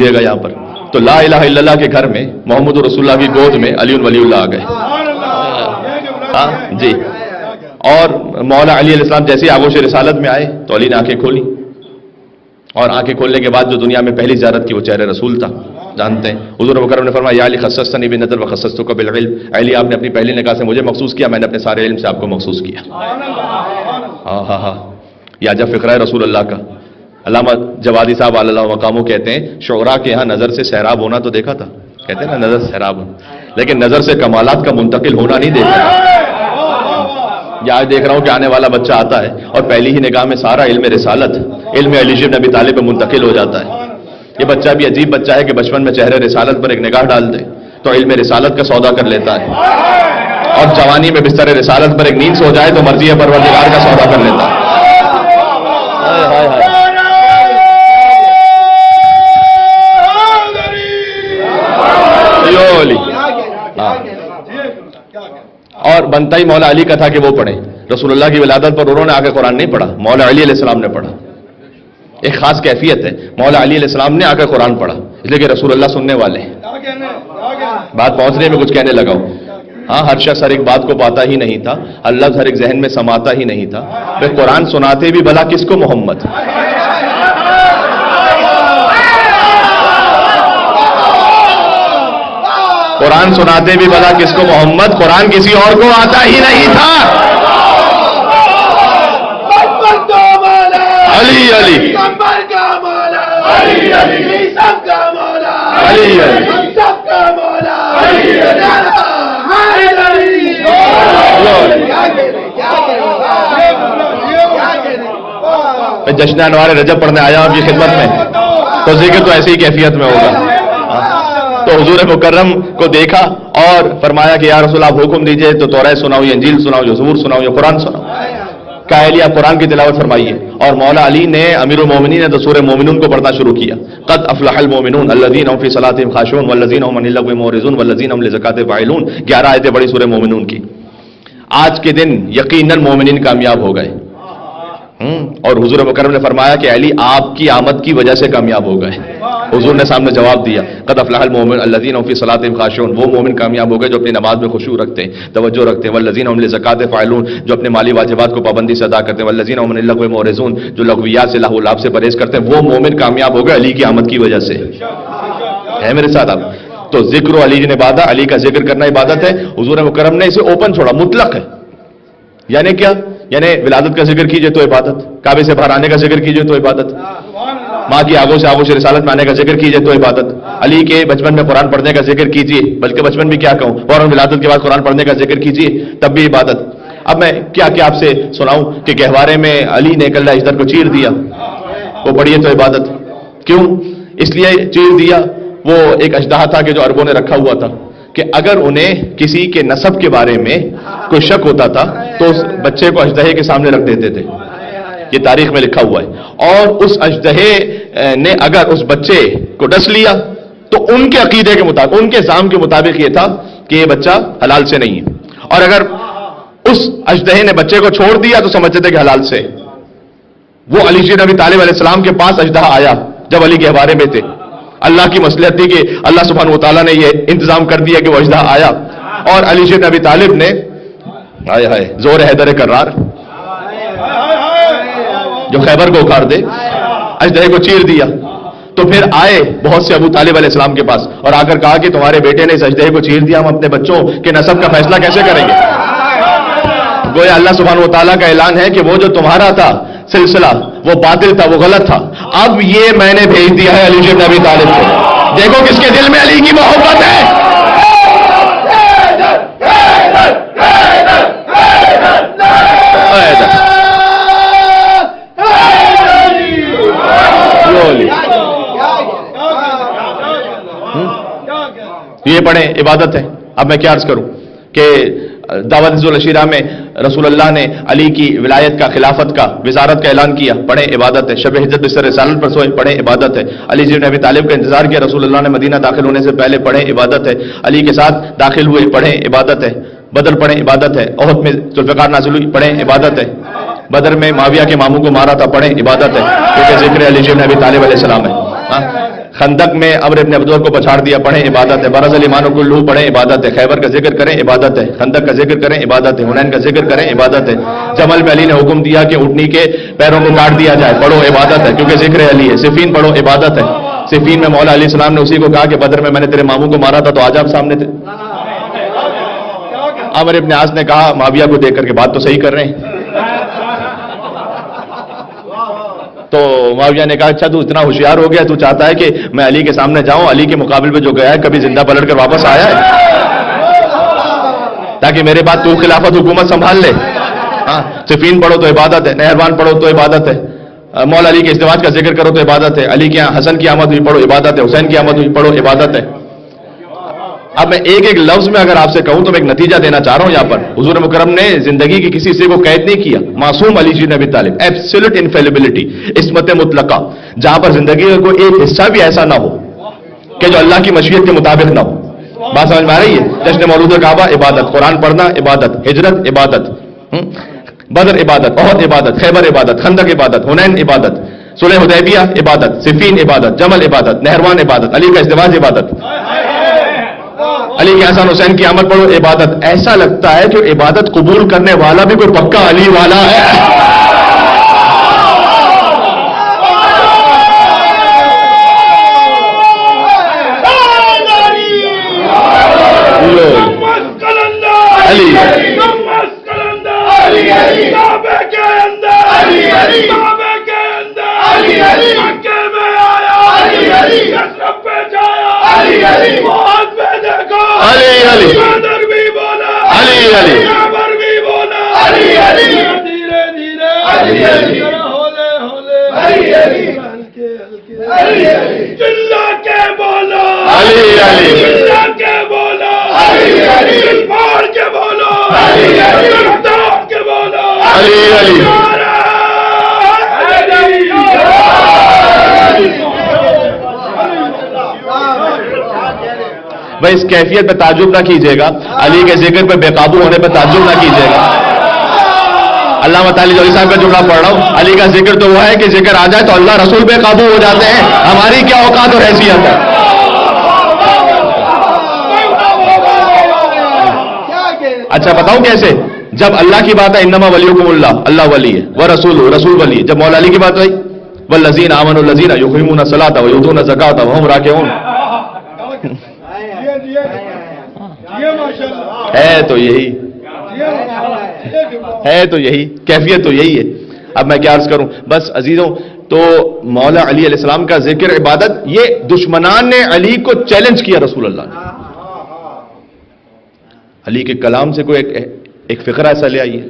دیے گا یہاں پر. تو لا الہ الا اللہ کے گھر میں محمد رسول اللہ کی گود میں علی ولی اللہ آ گئے. ہاں جی. اور مولا علی علیہ السلام جیسے آغوش رسالت میں آئے تو علی نے آنکھیں کھولی, اور آنکھیں کھولنے کے بعد جو دنیا میں پہلی زیارت کی وہ چہرے رسول تھا. جانتے ہیں حضور مکرم نے فرمایا یا علی خصصتنی بالنظر وخصصتک بالعلم. علی آپ نے اپنی پہلی نگاہ سے مجھے مخصوص کیا, میں نے اپنے سارے علم سے آپ کو مخصوص کیا. ہاں ہاں ہاں. یہ عجب فقرہ ہے رسول اللہ کا. علامہ جوادی صاحب علی اللہ مقاموں کہتے ہیں شعراء کے یہاں نظر سے سیراب ہونا تو دیکھا تھا, کہتے ہیں نا نظر سے سیراب ہونا, لیکن نظر سے کمالات کا منتقل ہونا نہیں دیکھا تھا. یا آج دیکھ رہا ہوں کہ آنے والا بچہ آتا ہے اور پہلی ہی نگاہ میں سارا علم رسالت علم علی بن ابی طالب پہ منتقل ہو جاتا ہے. یہ بچہ بھی عجیب بچہ ہے کہ بچپن میں چہرے رسالت پر ایک نگاہ ڈال دے تو علم رسالت کا سودا کر لیتا ہے, اور جوانی میں بستر رسالت پر ایک نیند سو جائے تو مرضی پروردگار کا سودا کر لیتا ہے. اور بنتا ہی مولا علی کا تھا کہ وہ پڑھیں. رسول اللہ کی ولادت پر انہوں نے آ کے قرآن نہیں پڑھا, مولا علی علیہ السلام نے پڑھا. ایک خاص کیفیت ہے, مولا علی علیہ السلام نے آ کے قرآن پڑھا, اس لیے کہ رسول اللہ سننے والے ہیں. بات پہنچنے میں کچھ کہنے لگا ہوں. ہاں ہر شخص ہر ایک بات کو پاتا ہی نہیں تھا, اللہ ہر ایک ذہن میں سماتا ہی نہیں تھا. پھر قرآن سناتے بھی بھلا کس کو محمد. قرآن سناتے بھی بھلا کس کو محمد, قرآن کسی اور کو آتا ہی نہیں تھا. علی علی جشن انوار رجب پڑھنے آیا آپ کی خدمت میں, تو ذکر تو ایسی ہی کیفیت میں ہوگا. تو حضور مکرم کو دیکھا اور فرمایا کہ یا رسول آپ حکم دیجئے تو توراۃ سناؤ, یا انجیل سناؤ, یا زبور سناؤ, یا قرآن سناؤ. کہا علی آپ قرآن کی تلاوت فرمائیے. اور مولا علی نے امیر المومنین نے تو سورہ مومنون کو پڑھنا شروع کیا. قد افلح المومنون الذین هم فی صلاتهم خاشعون والذین هم عن اللغو معرضون والذین هم للزکاۃ فاعلون. 11 آیتیں بڑی سورہ مومنون کی. آج کے دن یقیناً مومنین کامیاب ہو گئے, اور حضور مکرم نے فرمایا کہ علی آپ کی آمد کی وجہ سے کامیاب ہو گئے. حضور نے سامنے جواب دیا قد افلح المؤمنون الذین هم فی صلاتهم خاشعون. وہ مومن کامیاب ہو گئے جو اپنی نماز میں خشوع رکھتے ہیں, توجہ رکھتے ہیں. والذین هم للزکاۃ فاعلون, جو اپنے مالی واجبات کو پابندی سے ادا کرتے ہیں. والذین هم عن اللغو معرضون, جو لغویات سے لہو لعب سے پرہیز کرتے ہیں. وہ مومن کامیاب ہو گئے علی کی آمد کی وجہ سے. ہے میرے ساتھ آپ؟ تو ذکر علی نے عبادت, علی کا ذکر کرنا عبادت ہے. حضور مکرم نے اسے اوپن چھوڑا, مطلق ہے. یعنی کیا؟ یعنی ولادت کا ذکر کیجئے تو عبادت, کعبے سے باہر آنے کا ذکر کیجئے تو عبادت, ماں کی آغوش رسالت میں آنے کا ذکر کیجئے تو عبادت, علی کے بچپن میں قرآن پڑھنے کا ذکر کیجئے, بلکہ بچپن بھی کیا کہوں, فوراً ولادت کے بعد قرآن پڑھنے کا ذکر کیجئے, تب بھی عبادت. اب میں کیا آپ سے سناؤں کہ گہوارے میں علی نے کلہ اجدر کو چیر دیا, وہ پڑھیے تو عبادت. کیوں؟ اس لیے چیر دیا, وہ ایک اژدہا تھا کہ جو عربوں نے رکھا ہوا تھا کہ اگر انہیں کسی کے نسب کے بارے میں کوئی شک ہوتا تھا تو اس بچے کو اژدہے کے سامنے رکھ دیتے تھے. یہ تاریخ میں لکھا ہوا ہے. اور اس اژدہے نے اگر اس بچے کو ڈس لیا تو ان کے عقیدے کے مطابق, ان کے زعم کے مطابق یہ تھا کہ یہ بچہ حلال سے نہیں ہے, اور اگر اس اژدہے نے بچے کو چھوڑ دیا تو سمجھتے تھے کہ حلال سے. وہ علی بن ابی طالب علیہ السلام کے پاس اژدہا آیا جب علی گہوارے میں تھے. اللہ کی مصلحت تھی کہ اللہ سبحانہ و تعالیٰ نے یہ انتظام کر دیا کہ وہ اژدہا آیا, اور علی بن ابی طالب نے ہائے ہائے زور حیدر کرار جو خیبر کو اکھاڑ دے, اژدہے کو چیر دیا. تو پھر آئے بہت سے ابو طالب علیہ السلام کے پاس اور آ کر کہا کہ تمہارے بیٹے نے اس اژدہے کو چیر دیا, ہم اپنے بچوں کے نسب کا فیصلہ کیسے کریں گے. گویا اللہ سبحانہ و تعالیٰ کا اعلان ہے کہ وہ جو تمہارا تھا سلسلہ وہ باطل تھا, وہ غلط تھا, اب یہ میں نے بھیج دیا ہے علی بن ابی طالب کو. دیکھو کس کے دل میں علی کی محبت ہے. یہ پڑھیں عبادت ہے. اب میں کیا عرض کروں کہ دعوت ذوالعشیرہ میں رسول اللہ نے علی کی ولایت کا, خلافت کا, وزارت کا اعلان کیا, پڑھیں عبادت ہے. شب ہجرت بستر رسالت پر سوئے, پڑھیں عبادت ہے. علی بن ابی طالب کا انتظار کیا رسول اللہ نے مدینہ داخل ہونے سے پہلے, پڑھیں عبادت ہے. علی کے ساتھ داخل ہوئے, پڑھیں عبادت ہے. بدر پڑھیں عبادت ہے. احد میں ذوالفقار نازل ہوئی, پڑھیں عبادت ہے. بدر میں معاویہ کے ماموں کو مارا تھا, پڑھیں عبادت ہے, کیونکہ ذکر علی بن ابی طالب علیہ السلام ہے. خندق میں عمرو ابن عبدور کو پچھاڑ دیا، پڑھیں عبادت ہے، برز الایمان کلہ پڑھیں عبادت ہے، خیبر کا ذکر کریں عبادت ہے، خندق کا ذکر کریں عبادت ہے، حنین کا ذکر کریں عبادت ہے، جمل میں علی نے حکم دیا کہ اونٹنی کے پیروں کو کاٹ دیا جائے، پڑھو عبادت ہے کیونکہ ذکر علی ہے، صفین پڑھو عبادت ہے، صفین میں مولا علیہ السلام نے اسی کو کہا کہ بدر میں نے تیرے ماموں کو مارا تھا تو آج آپ سامنے تھے۔ عمرو ابن عاص نے کہا معاویہ کو دیکھ کر کے بات تو صحیح کر رہے ہیں، تو معاویہ نے کہا اچھا تو اتنا ہوشیار ہو گیا، تو چاہتا ہے کہ میں علی کے سامنے جاؤں، علی کے مقابل پہ جو گیا ہے کبھی زندہ پلٹ کر واپس آیا ہے تاکہ میرے بعد تو خلافت حکومت سنبھال لے۔ ہاں صفین پڑھو تو عبادت ہے، نہروان پڑھو تو عبادت ہے، مولا علی کے ازدواج کا ذکر کرو تو عبادت ہے، علی کے یہاں حسن کی آمد ہوئی پڑھو عبادت ہے، حسین کی آمد ہوئی پڑھو عبادت ہے۔ اب میں ایک ایک لفظ میں اگر آپ سے کہوں تو میں ایک نتیجہ دینا چاہ رہا ہوں یہاں پر، حضور مکرم نے زندگی کی کسی سے کو قید نہیں کیا، معصوم علی جی ابی طالب، ایبسولوٹ انفیلیبلٹی، عصمت مطلقہ، جہاں پر زندگی کا کوئی ایک حصہ بھی ایسا نہ ہو کہ جو اللہ کی مشیت کے مطابق نہ ہو۔ بات سمجھ میں آ رہی ہے؟ جشن مولود کعبہ عبادت، قرآن پڑھنا عبادت، ہجرت عبادت، بدر عبادت، احد عبادت، خیبر عبادت، خندق عبادت، حنین عبادت، صلح حدیبیہ عبادت، صفین عبادت، جمل عبادت، نہروان عبادت، علی کا ازدواج عبادت، علی کے حسن حسین کی آمد پڑھو عبادت۔ ایسا لگتا ہے کہ عبادت قبول کرنے والا بھی کوئی پکا علی والا ہے۔ بھائی اس کیفیت پہ تعجب نہ کیجیے گا، علی کے ذکر پہ بے قابو ہونے پہ تعجب نہ کیجیے گا۔ علامہ تعالی جوہری صاحب کا جملہ پڑھ رہا ہوں، علی کا ذکر تو وہ ہے کہ ذکر آ جائے تو اللہ رسول بے قابو ہو جاتے ہیں، ہماری کیا اوقات اور حیثیت ہے۔ اچھا بتاؤں کیسے؟ جب اللہ کی بات ہے انما ولیکم اللہ، اللہ ولی ہے، وہ رسول ولی ہے۔ جب مولا علی کی بات ہوئی والذین آمنوا الذین یقیمون الصلاۃ ویؤتون الزکاۃ وہم راکعون، ہے تو یہی کیفیت تو یہی ہے۔ اب میں کیا عرض کروں، بس عزیزوں، تو مولا علی علیہ السلام کا ذکر عبادت، یہ دشمنان نے علی کو چیلنج کیا رسول اللہ نے۔ علی کے کلام سے کوئی ایک فقرہ ایسا لے آئیے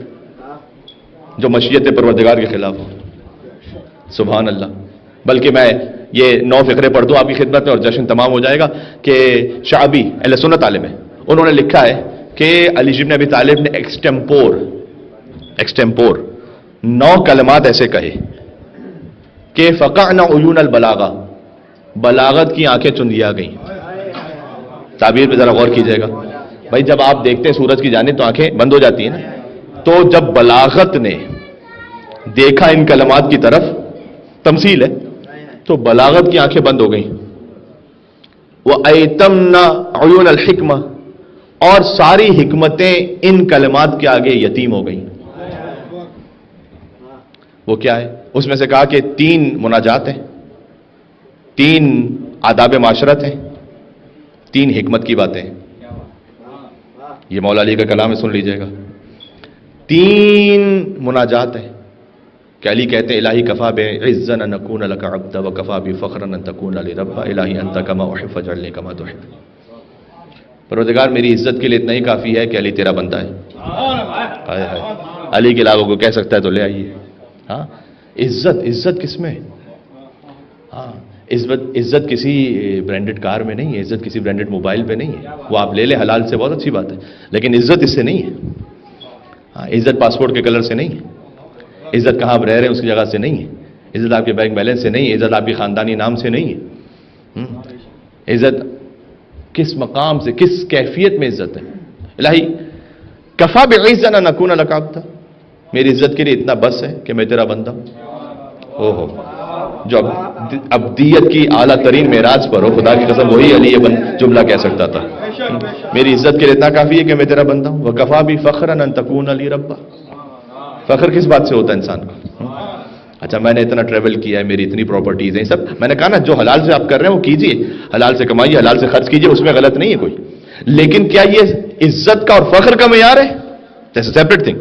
جو مشیت پروردگار کے خلاف ہو، سبحان اللہ۔ بلکہ میں یہ 9 فقرے پڑھ دوں آپ کی خدمت میں اور جشن تمام ہو جائے گا کہ شعبی اہل سنت عالم ہے، انہوں نے لکھا ہے کہ علی بن ابی طالب نے ایکسٹمپور 9 کلمات ایسے کہے کہ فقعنا عیون البلاغہ، بلاغت کی آنکھیں چندیا گئیں۔ تعبیر پہ ذرا غور کیجئے گا بھائی، جب آپ دیکھتے ہیں سورج کی جانب تو آنکھیں بند ہو جاتی ہیں نا، تو جب بلاغت نے دیکھا ان کلمات کی طرف، تمثیل ہے تو بلاغت کی آنکھیں بند ہو گئیں۔ وَأَيْتَمْنَا عُيُونَ الْحِكْمَةِ، اور ساری حکمتیں ان کلمات کے آگے یتیم ہو گئیں۔ وہ کیا ہے؟ اس میں سے کہا کہ 3 مناجات ہیں، 3 آداب معاشرت ہیں، 3 حکمت کی باتیں ہیں۔ یہ مولا علی کا کلام ہے، سن لیجئے گا۔ 3 مناجات ہیں کہ علی کہتے ہیں الہی کفا بعزا ان نکون لک عبدا وکفا بفخرا ان تکون لی ربا، الہی انت کما احب فاجعلنی کما تحب۔ پروردگار میری عزت کے لیے اتنا ہی کافی ہے کہ علی تیرا بندہ ہے۔ ہائے ہائے، علی کے علاوہ کو کہہ سکتا ہے تو لے آئیے۔ ہاں عزت کس میں؟ ہاں عزت کسی برانڈڈ کار میں نہیں ہے، عزت کسی برانڈڈ موبائل پہ نہیں ہے، وہ آپ لے لیں حلال سے، بہت اچھی بات ہے، لیکن عزت اس سے نہیں ہے۔ ہاں عزت پاسپورٹ کے کلر سے نہیں ہے، عزت کہاں آپ رہ رہے ہیں اس کی جگہ سے نہیں ہے، عزت آپ کے بینک بیلنس سے نہیں ہے، عزت آپ کی خاندانی نام سے نہیں ہے۔ عزت کس مقام سے، کس کیفیت میں عزت ہے؟ الہی کفا بعزا ان نکون لک عبدا، میری عزت کے لیے اتنا بس ہے کہ میں تیرا بندہ ہوں۔ جو ابدیت کی اعلیٰ ترین معراج پر ہو، خدا کی قسم وہی علی ابن جملہ کہہ سکتا تھا، میری عزت کے لیے اتنا کافی ہے کہ میں تیرا بندہ ہوں، وَكَفَى بِفَخْرًا أَن تَكُونَ لِي رَبًّا۔ فخر کس بات سے ہوتا ہے انسان کو؟ اچھا میں نے اتنا ٹریول کیا ہے، میری اتنی پراپرٹیز ہیں، سب میں نے کہا نا جو حلال سے آپ کر رہے ہیں وہ کیجئے، حلال سے کمائیے، حلال سے خرچ کیجئے، اس میں غلط نہیں ہے کوئی، لیکن کیا یہ عزت کا اور فخر کا معیار ہے؟ That's a separate thing.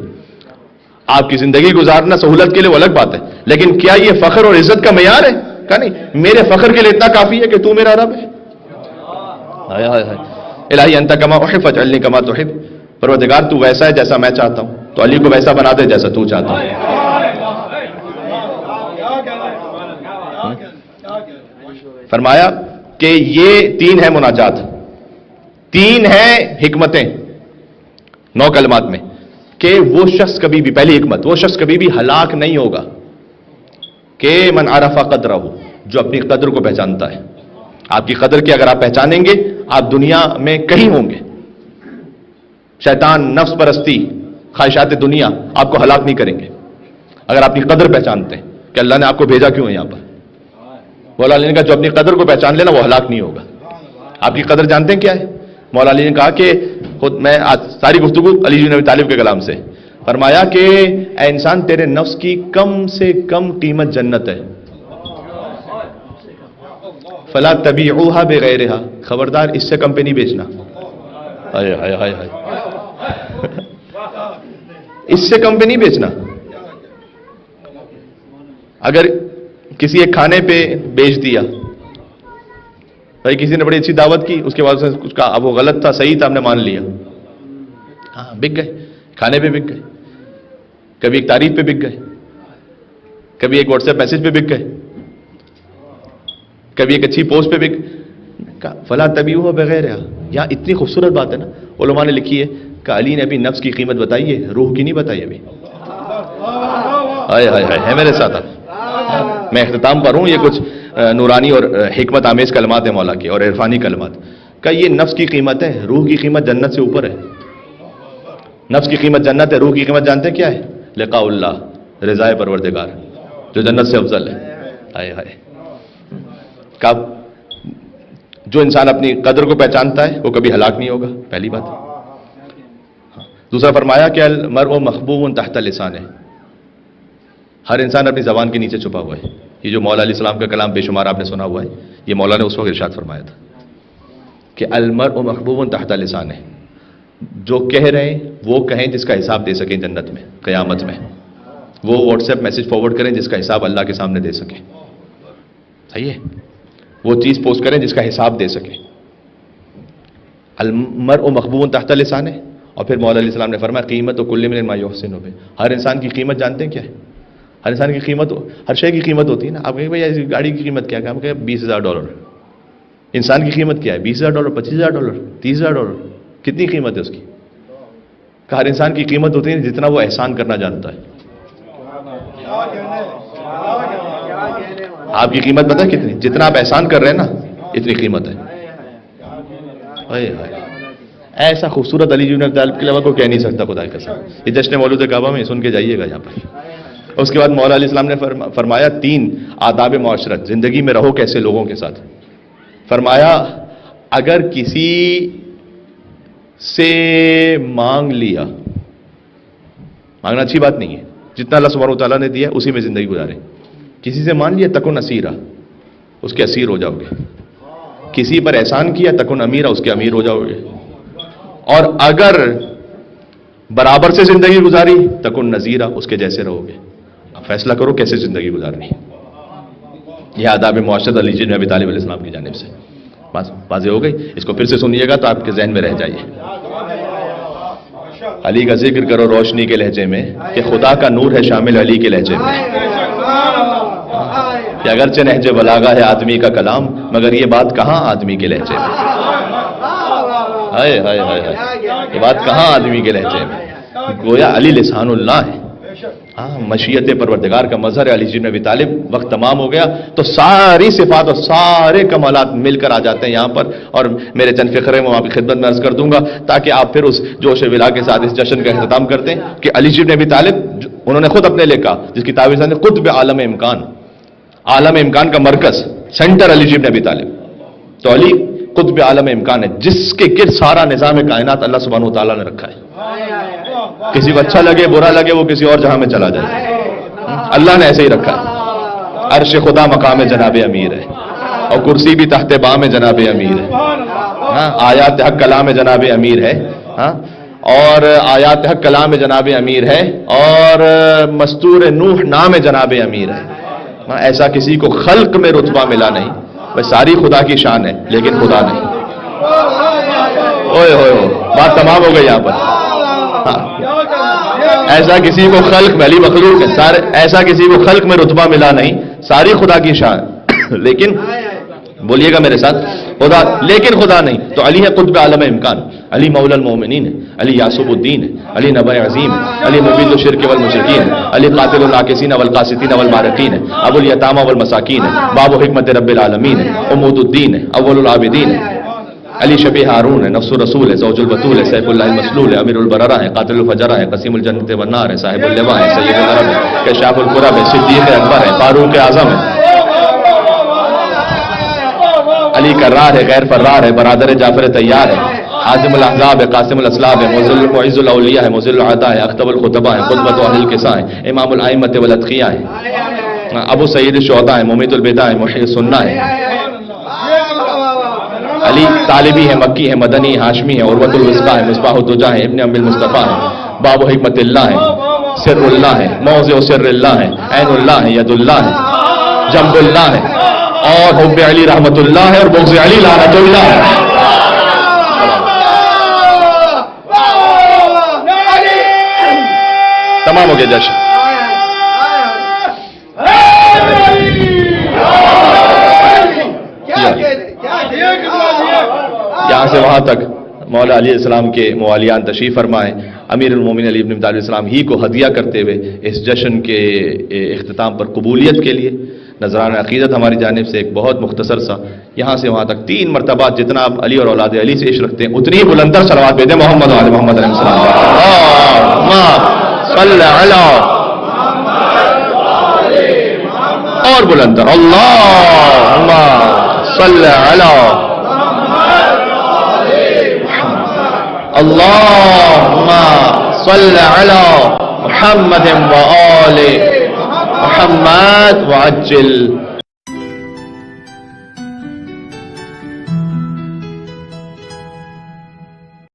آپ کی زندگی گزارنا سہولت کے لیے وہ الگ بات ہے، لیکن کیا یہ فخر اور عزت کا معیار ہے؟ کہا نہیں، میرے فخر کے لیے اتنا کافی ہے کہ تو میرا رب ہے۔ ہائے ہائے ہائے، الہی انت کما احب فاجعلنی کما تحب، پروردگار تو ویسا ہے جیسا میں چاہتا ہوں، تو علی کو ویسا بنا دے جیسا تو چاہتا ہے۔ فرمایا کہ یہ تین ہے مناجات، تین ہیں حکمتیں 9 کلمات میں، کہ وہ شخص کبھی بھی، پہلی حکمت، وہ شخص کبھی بھی ہلاک نہیں ہوگا، کہ من عرف قدرہ، جو اپنی قدر کو پہچانتا ہے۔ آپ کی قدر کی اگر آپ پہچانیں گے، آپ دنیا میں کہیں ہوں گے، شیطان، نفس پرستی، خواہشات دنیا آپ کو ہلاک نہیں کریں گے اگر آپ کی قدر پہچانتے ہیں کہ اللہ نے آپ کو بھیجا کیوں ہے یہاں پر۔ مولا علی نے کہا جو اپنی قدر کو پہچان لینا وہ ہلاک نہیں ہوگا۔ آپ کی قدر جانتے ہیں کیا ہے؟ مولا علی نے کہا کہ خود میں آج ساری گفتگو علی بن ابی طالب کے کلام سے، فرمایا کہ اے انسان تیرے نفس کی کم سے کم قیمت جنت ہے، فلا تبیعوها بغیرها، خبردار اس سے کم پہ نہیں بیچنا۔ ہائے ہائے ہائے ہائے، اس سے کم پہ نہیں بیچنا۔ اگر کسی ایک کھانے پہ بیچ دیا، بھائی کسی نے بڑی اچھی دعوت کی، اس کے بعد کچھ کہا، اب وہ غلط تھا صحیح تھا ہم نے مان لیا، ہاں بک گئے، کھانے پہ بک گئے، کبھی ایک تعریف پہ بک گئے، کبھی ایک واٹس ایپ میسج پہ بک گئے، کبھی ایک اچھی پوسٹ پہ بک، فلا تبیعوها بغیرها۔ یہاں اتنی خوبصورت بات ہے نا، علماء نے لکھی ہے کہ علی نے ابھی نفس کی قیمت بتائی ہے، روح کی نہیں بتائی ابھی۔ ہائے ہائے ہائے، ہے میرے ساتھ؟ میں اختتام پر ہوں، یہ کچھ نورانی اور حکمت آمیز کلمات ہیں مولا کی اور عرفانی کلمات، کہ یہ نفس کی قیمت ہے، روح کی قیمت جنت سے اوپر ہے۔ نفس کی قیمت جنت ہے، روح کی قیمت جانتے ہیں کیا ہے؟ لقاء اللہ، رضائے پروردگار، جو جنت سے افضل ہے۔ ہائے ہائے، کب جو انسان اپنی قدر کو پہچانتا ہے وہ کبھی ہلاک نہیں ہوگا، پہلی بات۔ دوسرا فرمایا کہ المرء محبوب تحت لسانہ، ہر انسان اپنی زبان کے نیچے چھپا ہوا ہے۔ یہ جو مولا علیہ السلام کا کلام بے شمار آپ نے سنا ہوا ہے، یہ مولا نے اس وقت ارشاد فرمایا تھا کہ المرء محبوب تحت لسانہ، جو کہہ رہے ہیں وہ کہیں جس کا حساب دے سکیں جنت میں، قیامت میں، وہ واٹس ایپ میسج فارورڈ کریں جس کا حساب اللہ کے سامنے دے سکیں، صحیح ہے؟ وہ چیز پوسٹ کریں جس کا حساب دے سکیں۔ المرء محبوب تحت لسانہ، اور پھر مولا علیہ السلام نے فرمایا قیمت و کل من ما یحسن بہ، ہر انسان کی قیمت جانتے ہیں کیا ہے؟ ہر انسان کی قیمت، ہر شے کی قیمت ہوتی ہے نا۔ آپ کہیں بھائی ایسی گاڑی کی قیمت کیا ہے؟ آپ کہیں $20,000۔ انسان کی قیمت کیا ہے؟ $20,000، $25,000، $30,000، کتنی قیمت ہے اس کی؟ کہ ہر انسان کی قیمت ہوتی ہے جتنا وہ احسان کرنا جانتا ہے۔ آپ کی قیمت پتہ ہے کتنی؟ جتنا آپ احسان کر رہے ہیں نا اتنی قیمت ہے۔ ایسا خوبصورت علی بن ابی طالب کے علاوہ کوئی کہہ نہیں سکتا، خدا کی قسم۔ یہ جشن مولود کعبہ میں سن کے جائیے گا یہاں پر۔ اس کے بعد مولا علیہ السلام نے فرمایا 3 آداب معاشرت، زندگی میں رہو کیسے لوگوں کے ساتھ۔ فرمایا اگر کسی سے مانگ لیا، مانگنا اچھی بات نہیں ہے، جتنا اللہ سبحانہ وتعالیٰ نے دیا اسی میں زندگی گزارے۔ کسی سے مان لیا تکن اسیرا، اس کے اسیر ہو جاؤ گے۔ کسی پر احسان کیا تکن امیرا، اس کے امیر ہو جاؤ گے۔ اور اگر برابر سے زندگی گزاری تکن نذیرا، اس کے جیسے رہو گے۔ اب فیصلہ کرو کیسے زندگی گزارنی۔ یہ آداب معاشرت علی بن ابی طالب علیہ السلام کی جانب سے بس واضح ہو گئی۔ اس کو پھر سے سنیے گا تو آپ کے ذہن میں رہ جائیے۔ علی کا ذکر کرو روشنی کے لہجے میں، کہ خدا کا نور ہے شامل علی کے لہجے میں، کہ اگرچہ نہج بلاغہ ہے آدمی کا کلام، مگر یہ بات کہاں آدمی کے لہجے میں۔ ہائے ہائے ہائے ہائے، یہ بات کہاں آدمی کے لہجے میں، گویا علی لسان اللہ ہے۔ ہاں، مشیت پروردگار کا مظہر ہے علی بن ابی طالب۔ وقت تمام ہو گیا تو ساری صفات اور سارے کمالات مل کر آ جاتے ہیں یہاں پر، اور میرے چند فقرے میں آپ کی خدمت میں عرض کر دوں گا تاکہ آپ پھر اس جوش ولا کے ساتھ اس جشن کا اختتام کرتے ہیں کہ علی بن ابی طالب انہوں نے خود اپنے لکھا، جس کی تعبیر سے قطب عالم امکان، عالم امکان کا مرکز، سینٹر علی جی ابن ابی طالب. تو علی قطب عالم امکان ہے، جس کے گرد سارا نظام کائنات اللہ سبحانہ و تعالیٰ نے رکھا ہے. کسی کو اچھا لگے برا لگے وہ کسی اور جہاں میں چلا جائے، اللہ نے ایسے ہی رکھا ہے. عرش خدا مقام جناب امیر ہے، اور کرسی بھی تحت بام جناب امیر ہے. آیات حق کلام جناب امیر ہے، اور آیات حق کلام جناب امیر ہے، اور مستور نوح نام جناب امیر ہے. ایسا کسی کو خلق میں رتبہ ملا نہیں. بس ساری خدا کی شان ہے لیکن خدا نہیں. اوئے ہوئے بات تمام ہو گئی یہاں پر. ایسا کسی کو خلق میں، علی مخلوق ہے، ایسا کسی کو خلق میں رتبہ ملا نہیں، ساری خدا کی شان لیکن بولیے گا میرے ساتھ، خدا لیکن خدا نہیں. تو علی ہے قطب عالم امکان، علی مولا المومنین ہے، علی یاسب الدین ہے، علی نبی عظیم ہے، علی مبید الشرک والمشرکین ہے، علی قاتل الناکسین والقاسطین والمارقین ہے، ابو الیتامى والمساکین ہے، باب حکمت رب العالمین ہے، عمود الدین ہے، اول العابدین ہے، علی شبیہ ہارون ہے، نفس الرسول ہے، زوج البتول ہے، سیف اللہ المسلول ہے، امیر البررہ ہے، قاتل الفجرہ ہے، قسیم الجنت والنار ہے، صاحب اللواء ہے، سید العرب ہے، کشاف القرب ہے، صدیق اکبر ہے، فاروق اعظم ہے، علی کرار ہے، غیر فرار ہے، برادر جعفر طیار ہے، حازم الاحزاب ہے، قاسم الاسلاب ہے، معز الاولیاء ہے، مذل العطا ہے، اختب الخطبہ ہے، قطبۃ اہل القصہ ہے، امام الائمۃ والاتقیاء ہے، ابو سعید الشہداء ہے، ممیت البدع ہے، محیی السنہ ہے. علی طالبی ہے، مکی ہے، مدنی ہاشمی ہے، عروۃ الوثقیٰ ہے، مصباح الدجا ہے، ابن ام المصطفیٰ ہے، باب حکمت اللہ ہے، سر اللہ ہے، موضع سر اللہ ہے، عین اللہ ہے، ید اللہ ہے، جنب اللہ ہے، اور حب علی رحمت اللہ ہے، اور بغض علی لعنت اللہ ہے. تمام ہو گیا جشن. یہاں سے وہاں تک مولا علیہ السلام کے موالیان تشریف فرمائے. امیر المومنین علی ابن ابی طالب السلام ہی کو ہدیہ کرتے ہوئے اس جشن کے اختتام پر قبولیت کے لیے نذران عقیدت ہماری جانب سے ایک بہت مختصر سا یہاں سے وہاں تک 3 مرتبہ جتنا آپ علی اور اولاد علی سے عشق رکھتے ہیں اتنی ہی بلندر صلوات بھیجیں محمد و آل محمد علیہ السلام. صلی علی اور بلندر اللہم صلی علی اللہم صلی علی محمد و آل محمد وعجل